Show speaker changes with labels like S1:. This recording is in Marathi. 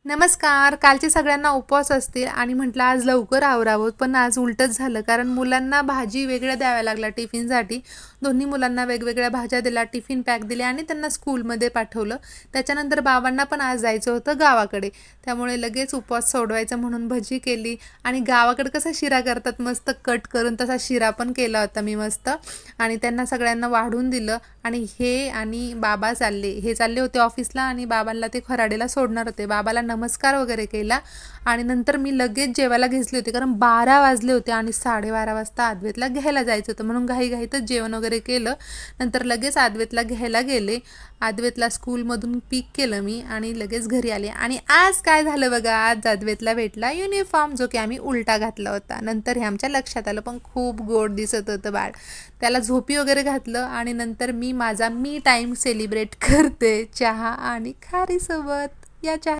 S1: नमस्कार. कालचे सगळ्यांना उपवास असतील आणि म्हटलं आज लवकर आवरावं, पण आज उलटंच झालं. कारण मुलांना भाजी वेगळ्या द्याव्या लागल्या टिफिनसाठी. दोन्ही मुलांना वेगवेगळ्या भाज्या दिल्या, टिफिन पॅक दिले आणि त्यांना स्कूलमध्ये पाठवलं. त्याच्यानंतर बाबांना पण आज जायचं होतं गावाकडे. त्यामुळे लगेच उपवास सोडवायचा म्हणून भजी केली आणि गावाकडे कसा शिरा करतात मस्त कट करून, तसा शिरा पण केला होता मी मस्त. आणि त्यांना सगळ्यांना वाढून दिलं आणि हे आणि बाबा हे चालले होते ऑफिसला आणि बाबांना ते खराडेला सोडणार होते. बाबाला नमस्कार वगैरे केला आणि नंतर मी लगेच जेवायला घेतली होती, कारण 12 वाजले होते आणि 12:30 वाजता आद्वेतला घ्यायला जायचं होतं. म्हणून घाईघाईतच जेवण वगैरे केलं. नंतर लगेच आद्वेतला घ्यायला गेले. आद्वेतला स्कूलमधून पिक केलं मी आणि लगेच घरी आले. आणि आज काय झालं बघा, आज आद्वेतला भेटला युनिफॉर्म, जो की आम्ही उलटा घातला होता. नंतर हे आमच्या लक्षात आलं, पण खूप गोड दिसत होतं बाळ. त्याला झोपी वगैरे घातलं आणि नंतर मी माझा मी टाईम सेलिब्रेट करते चहा आणि खारीसोबत. या चहा